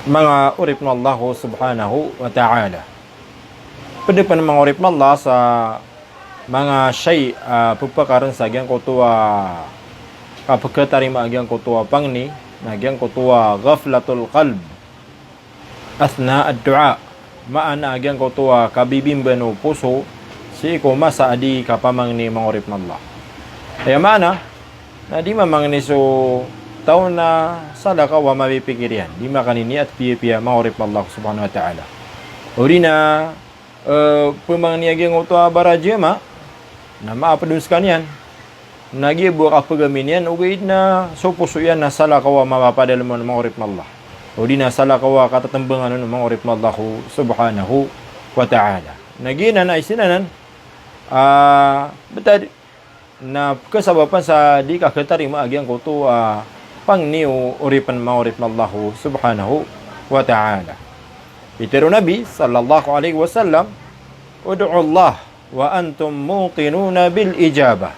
mga urip na Allah subhanahu wa ta'ala. Pwede pa namang urip na Allah sa mga syai pagpakaran sa agyang kutuwa pagkatarima agyang kutuwa pangni na agyang kutuwa ghaflatul qalb asna ad-du'a maana agyang kutuwa kabibimban o puso si masa adi kapamang ni mga urip na Allah. Kaya mana na di mamang ni so taon na sala ka wa mapipikirian di makanini at piya-piya mga urip na Allah subhanahu wa ta'ala. Uri na pemangniagyang uto barajema na maapadun sekalian nagi buat apa gaminian ugid na so puso yan na sala kawa mapapadal mo ng mga urip na Allah. Uri na sala kawa katatambangan ng mga urip na Allah subhanahu wa ta'ala. Nagi na isinanan betad na kasabapan sa di kakatarima agyang kuto pang niyo uripan mga urip na Allah subhanahu wa ta'ala. Itero Nabi sallallahu alaihi wasallam, ud'u Allah wa antum muqinuna bil ijabah.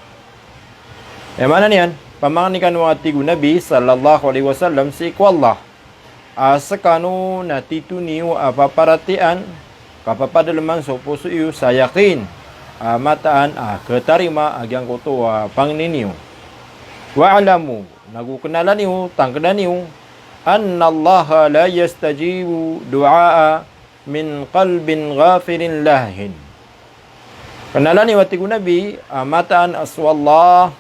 Mana niyan? Pamangnikan wa tigu Nabi sallallahu alaihi wasallam si ku Allah. Asakanu natitu niyo apaparatian kapapadalaman so puso iyo sa yakin mataan ketarima agyang kuto pangninyo. Wa alamu nagukenalan niyo tangkedan niyo anna Allah la yastajibu du'a min qalbin ghafirin lahin. Kenalan ni watiku Nabi mataan aswallah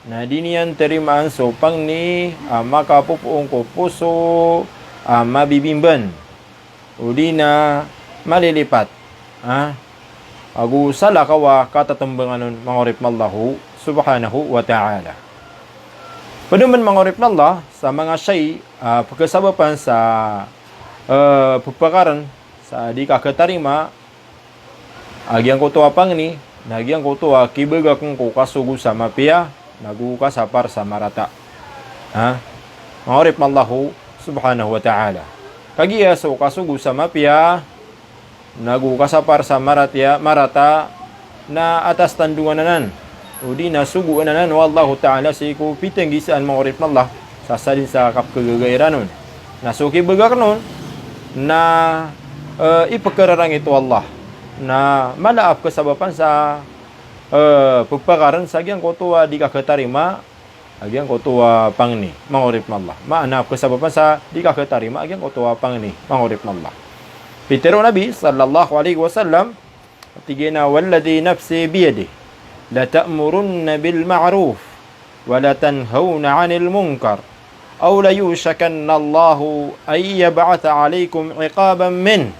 na dinian terimaan so pangni makapupuong ko puso mabibimban udina malilipat agu sala kawa katatambangan mga urip na Allah subhanahu wa ta'ala. Paduman mga urip na Allah sa mga syai pagkasabapan sa pagpakaran sa di kakatarima agyang kutuwa pangni nagyang kutuwa kibaga kung kukasugu sa mapia naguka sa par sa marata mga urip na Allah subhanahu wa ta'ala. Kagiya sa kasugu sa mapia naguka sa par sa marata na atas tandungan nanan udi na sugu nanan wallahu ta'ala si ku pitenggi saan mga urip na Allah sasalin sa kapkagagairanon na suki baga kanon na ipakararang ito Allah na malaap kasabapan sa pagpakaran sa agyang kutuwa di kakatarima agyang kutuwa pangni mga urip na Allah maanap kasabapan sa di kakatarima agyang kutuwa pangni mga urip na Allah. Pitero Nabi sallallahu alaihi wasallam tigina walladhi nafsi biyadihi la ta'murunna bil ma'ruf wa la tanhauna 'anil munkar aw la yushakanna Allahu ay yab'atha 'alaykum 'iqaban min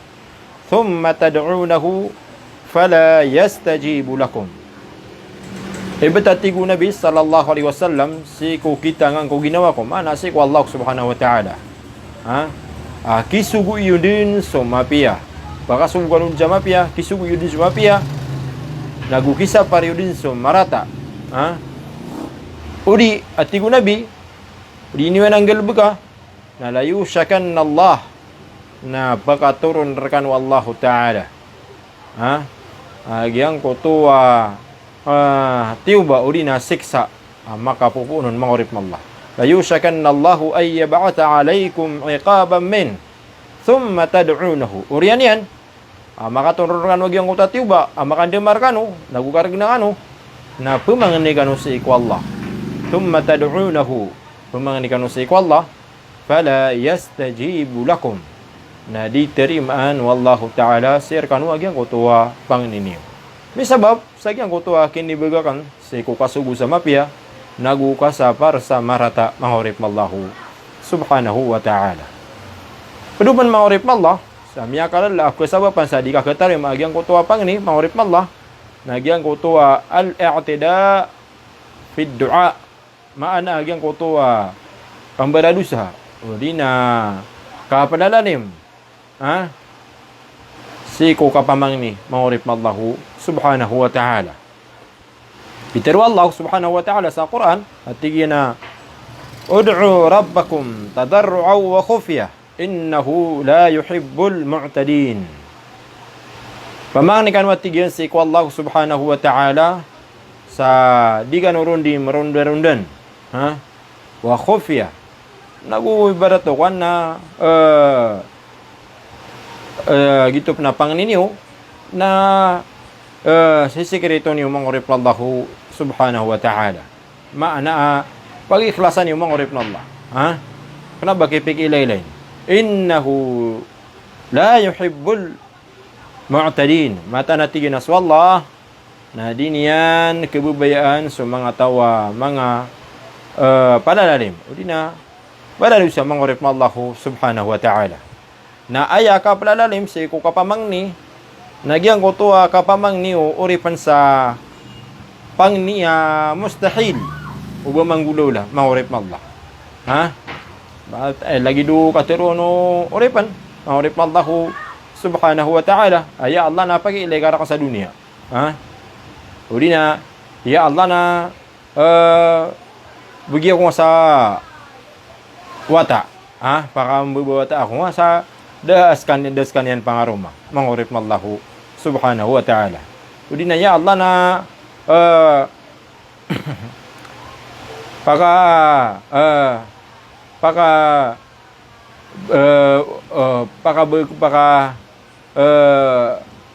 thumma tad'unahu fala yastajibu lakum. Ibetatigu Nabi sallallahu alaihi wasallam si ku kita ngang ku ginawa ko mana si ku Allah subhanahu wa ta'ala kisugu yudin so mapia baka sugu kanun jamapia kisugu yudin so mapia nagukisa pariudin so marata udi atigu Nabi udi niwan anggal beka na layu syakan Allah na baka turun rekan wallahu ta'ala agyang kutuwa tiuba udi na siksa maka pupunon mga urip na Allah layu syakan Allahu ay yab'atha 'alaykum 'iqaban min thumma tad'unahu urian yan makaturunkan wag yung utatiw ba makandemar kanu nagukarag na kanu na pumangani kanu si iku Allah thumma tad'unahu pumangani kanu si iku Allah fala yastajibu lakum na diterimaan wallahu ta'ala sir kanu wag yung kutuwa pangninyo. May sabab sa yung kutuwa kinibagakan si iku kasugu sa mapia naguka sa par sa marata mga urip mallahu subhanahu wa ta'ala. Paduman mga urip Allah sa miya kalala kasabapan sa di kakatari maagyang kutuwa pangni mga urip Allah nagyang kutuwa al-i'tida fi du'a maana agyang kutuwa pambaradusa o di na kapadalanim si ko kapamangni mga urip mallahu subhanahu wa ta'ala. Bitiru Allah subhanahu wa ta'ala sa Quran at tigina ud'u rabbakum tadarru'aw wa khufyah innahu la yuhibbul mu'tadin. Pamangnikan wa tigyan si ku Allah subhanahu wa ta'ala sa di kanurundi merundan-rundan wa khufyah nagu ibarato kan na gitu na pangninyo na sisikreto niyo mangurip na Allah subhanahu wa ta'ala. Maana pag-ikhlasan niyo mangurip na Allah. Ha? Kenapa kipik-ilaylay? Innahu la yuhibbul mu'tadin. Mata natigin na Allah na diniyan kebubayaan sa mga tawa, mga palalalim. O di na, palalalim sa mangurip na Allah subhanahu wa ta'ala. Na aya ka palalalim si ko kapamangni, nagyang ko to kapamangni o uripan sa pangniya mustahil. Uba manggulula, mangurip na Allah. Ha? Lagi do katero no uripan, mangurip na Allah subhanahu wa ta'ala. Aya Allah na pag-iligara ka sa dunia. Ha? O di na, ya Allah na bagi ako sa wata. Ha? Para mabawata ako sa daskan yan pangaruma. Mangurip na Allah subhanahu wa ta'ala. O di na, ya Allah na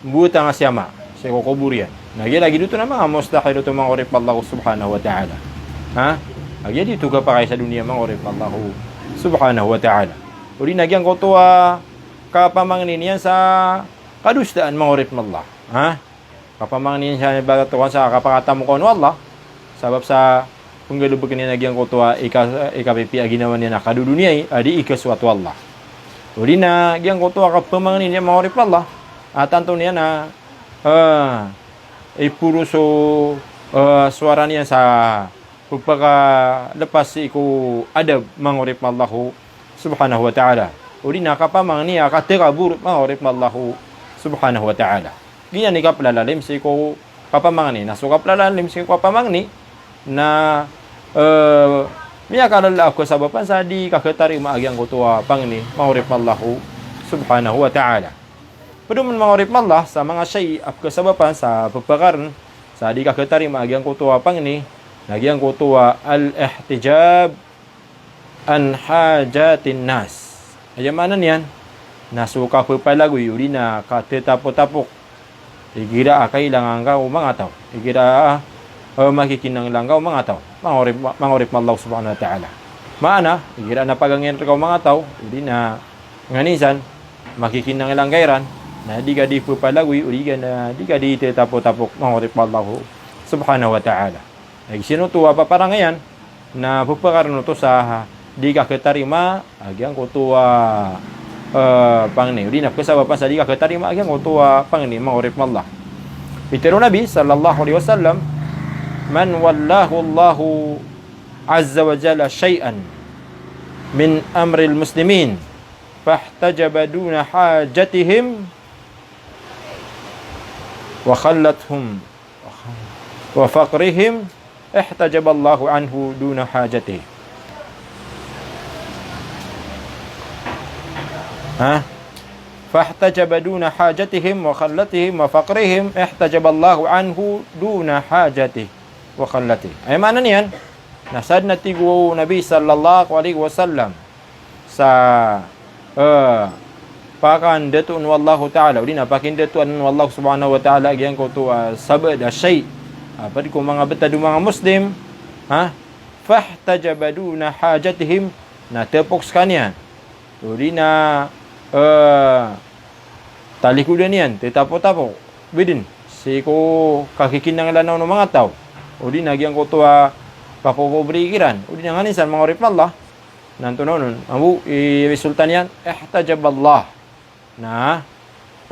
buta nga siyama sa kukuburian. Lagi dito na mga mustahil ito mangurip Allah subhanahu wa ta'ala. Ha? Lagi dito ka pa kayo sa dunia mangurip Allah subhanahu wa ta'ala. O di nagyang ko ito kapamangnin yan sa kadustaan mangurip Allah. Ha? Kapamangnin siya bagatuan sa kapakatamu ko Allah. Sabab sa kung galubag niya nagyang ko ito ikapipi aginawan niya na kadudunia adi ikaswatu Allah. O di na nagyang ko ito kapamangnin niya mangurip Allah. At tanto niya na puro so suara niya sa pagpaka-lepas iku adab mangurip Allah subhanahu wa ta'ala. O di na kapamang niya katikabur mangurip Allah subhanahu wa ta'ala. Ganyan ni kaplalalim si ko kapamang ni. Naso kaplalalim si ko kapamang ni na miya kalala ako sa bapan sa di kakatari maagyang ko tuwa pang ni mangurip Allah subhanahu wa ta'ala. Pwede man mangurip Allah sa mga siyay at kasabapan sa pagpakaran sa di kakatari maagyang kutuwa pang ni nagyang kutuwa al-ihtijab an hajatin nas. Ayamanan yan nasuka po palagoy uli na katetapot-tapok igira kailangan ka o mga tao igira makikinang lang ka o mga tao mangurip Allah subhanahu wa ta'ala. Maana igira na pagangyan ka o mga tao uli na nganisan makikinang lang kairan na di ka di po palagoy o di ka di tapok-tapok mangurip Allah subhanahu wa ta'ala. Nagsinutuwa pa para ngayon na pupakaroon ito sa di ka ketarima agyang kutuwa pangni. Di na kasaba pa sa di ka ketarima agyang kutuwa pangni mangurip Allah. Pitero Nabi sallallahu alaihi wasallam man wallahu Allahu azza wa jalla syai'an min amril muslimin fahtajaba duna hajatihim wa khallathum wa faqrihim ihtajaba Allahu anhu duna hajatihi. Ha? Fahtajaba duna hajatihim wa khallatihim wa faqrihim ihtajaba Allahu anhu duna hajatihi wa khallatihi. Ay mana niyan? Nasad na tigo Nabi sallallahu alaihi wasallam sa pakan datun wallahu ta'ala udina pakin datun wallahu subhanahu wa ta'ala yang ko tu sabad syai apa ko mga betadu mga muslim ha fahtajabaduna hajatihim na tepok sekalian udina tali kuda niyan tetapo-tapo bidin si ko kakikinang lanaw ng mga tao udina yang ko tu papobrikiran udina nganisan mga rip Allah nanto nonon amu resultan yan ihtajaballah na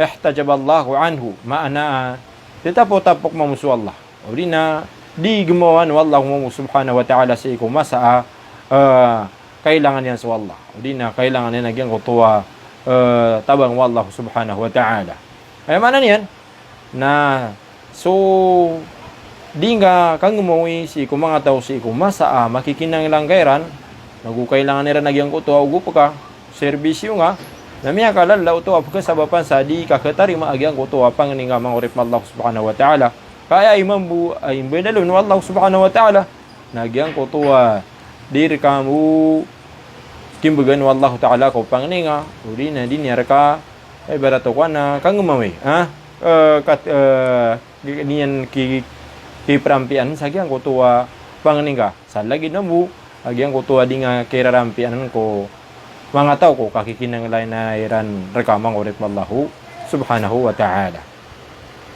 ihtajaballahu anhu maana tetapo-tapok mamusu Allah o di na di gumawan wallahu mamu subhanahu wa ta'ala sa iku masa kailangan yan sa Allah o di na kailangan yan nagyang kutuwa tabang wallahu subhanahu wa ta'ala ay mana niyan na so di nga kang gumawi si iku mga tao si iku masa makikinang langkairan nagukailangan nila nagyang kutuwa ugo pa ka serbisyo nga namiya kalala ito apka sabapan sa di kakatarima agyang kuto apang ni nga mangurip Allah subhanahu wa ta'ala kaya imambu ay benalun Allah subhanahu wa ta'ala nagyang kuto dir kamu timbugan wallahu ta'ala ko pang ni nga uli na din ka ibarat ko na kang umawi niyan ki perampian sagyang ko tuwa panganinga sa lagi na mo agyang ko tuwa di nga kirarampian ko mga tao ko kakikinang lain na iran rekamang urit mallahu subhanahu wa ta'ala.